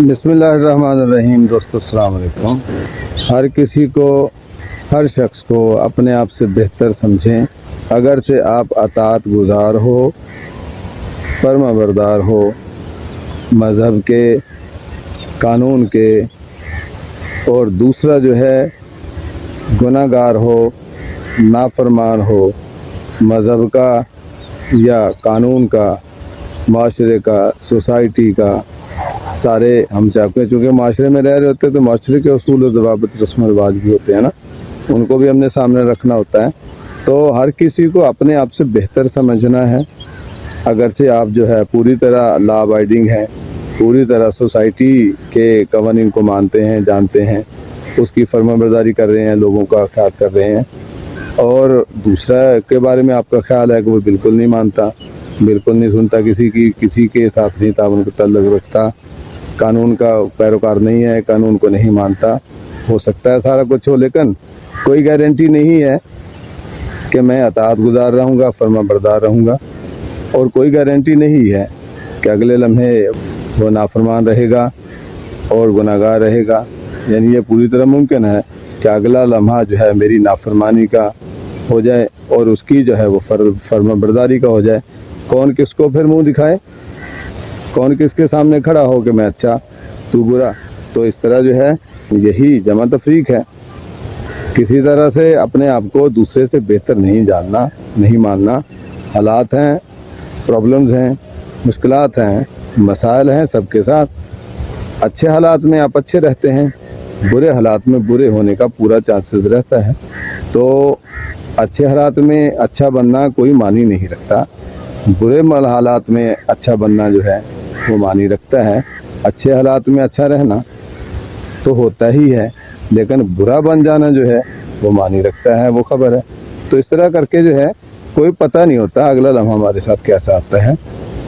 बिस्मिल्लाहिर्रहमानिर्रहीम। दोस्तों अस्सलाम वालेकुम। हर किसी को, हर शख्स को अपने आप से बेहतर समझें। अगरचे आप अताअत गुजार हो, फर्माबरदार हो, मज़हब के, कानून के, और दूसरा जो है गुनाहगार हो, नाफरमान हो, मज़हब का या कानून का, माशरे का, सोसाइटी का, सारे हम चाहते हैं। चूँकि माशरे में रह रहे होते हैं तो माशरे के उसूल और ज़वाबित रस्म रिवाज भी होते हैं ना, उनको भी हमने सामने रखना होता है। तो हर किसी को अपने आप से बेहतर समझना है। अगरचे आप जो है पूरी तरह लॉ अबाइडिंग हैं, पूरी तरह सोसाइटी के कवानीन को मानते हैं, जानते हैं, उसकी फर्माबरदारी कर रहे हैं, लोगों का ख्याल कर रहे हैं, और दूसरा के बारे में आपका ख्याल है कि वो बिल्कुल नहीं मानता, बिल्कुल नहीं सुनता, किसी के साथ नहीं ताउन का तल्लुक रखता, कानून का पैरोकार नहीं है, कानून को नहीं मानता। हो सकता है सारा कुछ हो, लेकिन कोई गारंटी नहीं है कि मैं अताअत गुजार रहूँगा, फर्मा बरदार रहूँगा, और कोई गारंटी नहीं है कि अगले लम्हे वो नाफरमान रहेगा और गुनाहगार रहेगा। यानी ये पूरी तरह मुमकिन है कि अगला लम्हा जो है मेरी नाफरमानी का हो जाए और उसकी जो है वो फर्मा बरदारी का हो जाए। कौन किसको फिर मुंह दिखाए, कौन किसके सामने खड़ा हो कि मैं अच्छा तू बुरा। तो इस तरह जो है यही जमा तफरीक है। किसी तरह से अपने आप को दूसरे से बेहतर नहीं जानना, नहीं मानना। हालात हैं, प्रॉब्लम्स हैं, मुश्किलात हैं, मसाइल हैं सबके साथ। अच्छे हालात में आप अच्छे रहते हैं, बुरे हालात में बुरे होने का पूरा चांसेस रहता है। तो अच्छे हालात में अच्छा बनना कोई मानी नहीं रखता, बुरे हालात में अच्छा बनना जो है वो मानी रखता है। अच्छे हालात में अच्छा रहना तो होता ही है, लेकिन बुरा बन जाना जो है वो मानी रखता है, वो खबर है। तो इस तरह करके जो है कोई पता नहीं होता अगला लम्हा हमारे साथ कैसा आता है,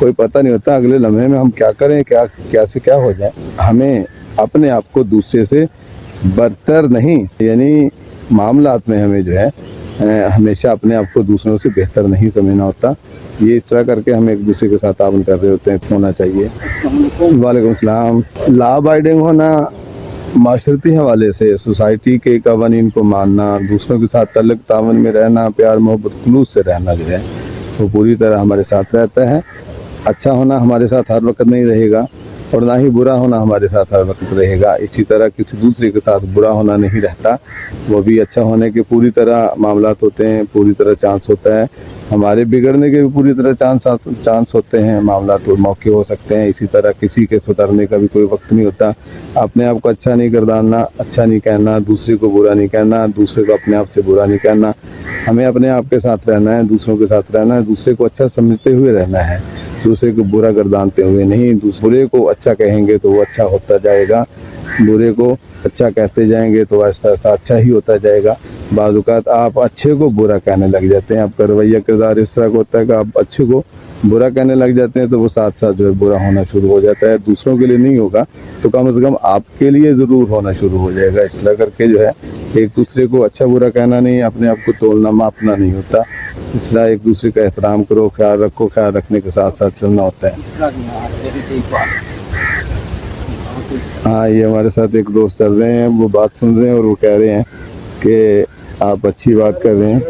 कोई पता नहीं होता अगले लम्हे में हम क्या करें, क्या से क्या हो जाए। हमें अपने आप को दूसरे से बरतर नहीं, यानी मामलात में हमें जो है हमेशा अपने आप को दूसरों से बेहतर नहीं समझना होता। ये इस तरह करके हम एक दूसरे के साथ तावन कर रहे होते हैं, होना चाहिए। वालेकुम सलाम। लॉ अबाइडिंग होना, माशरती हवाले से सोसाइटी के कवानीन को मानना, दूसरों के साथ तल्लुक तावन में रहना, प्यार मोहब्बत खुलूस से रहना जो है वो पूरी तरह हमारे साथ रहता है। अच्छा होना हमारे साथ हर वक्त नहीं रहेगा और ना ही बुरा होना हमारे साथ हर वक्त रहेगा। इसी तरह किसी दूसरे के साथ बुरा होना नहीं रहता, वो भी अच्छा होने के पूरी तरह मामलात होते हैं, पूरी तरह चांस होता है। हमारे बिगड़ने के भी पूरी तरह चांस होते हैं, मामलात और मौके हो सकते हैं। इसी तरह किसी के सुधरने का भी कोई वक्त नहीं होता। अपने आप को अच्छा नहीं करदाना, अच्छा नहीं कहना, दूसरे को बुरा नहीं कहना, दूसरे को अपने आप से बुरा नहीं कहना। हमें अपने आप के साथ रहना है, दूसरों के साथ रहना है, दूसरे को अच्छा समझते हुए रहना है, दूसरे को बुरा गर्दानते हुए नहीं। बुरे को अच्छा कहेंगे तो वो अच्छा होता जाएगा, बुरे को अच्छा कहते जाएंगे तो आहिस्ता आहिस्ता अच्छा ही होता जाएगा। बाज़ औक़ात आप अच्छे को बुरा कहने लग जाते हैं, आपका रवैया किरदार इस तरह का होता है कि आप अच्छे को बुरा कहने लग जाते हैं, तो वो साथ साथ जो है बुरा होना शुरू हो जाता है। दूसरों के लिए नहीं होगा तो कम से कम आपके लिए ज़रूर होना शुरू हो जाएगा। इस तरह करके जो है एक दूसरे को अच्छा बुरा कहना नहीं, अपने आप को तोलना मापना नहीं होता। इस तरह एक दूसरे का एहतराम करो, ख्याल रखो, ख्याल रखने के साथ साथ चलना होता है। हाँ, ये हमारे साथ एक दोस्त चल रहे हैं, वो बात सुन रहे हैं और वो कह रहे हैं कि आप अच्छी बात कर रहे हैं,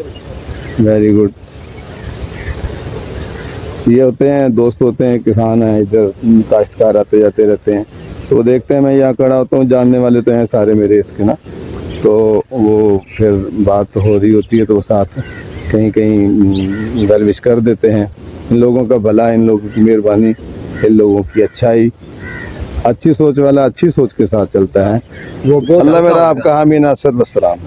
वेरी गुड। ये होते हैं दोस्त, होते हैं किसान हैं, इधर काश्तकार आते जाते रहते हैं, तो देखते हैं मैं यहाँ खड़ा होता हूँ, जानने वाले तो हैं सारे मेरे इसके ना, तो वो फिर बात हो रही होती है तो वो साथ कहीं कहीं गलविश कर देते हैं। इन लोगों का भला, इन लोगों की मेहरबानी, इन लोगों की अच्छाई, अच्छी सोच वाला अच्छी सोच के साथ चलता है। अल्लाह मेरा आपका हामी नासर वस्सलाम।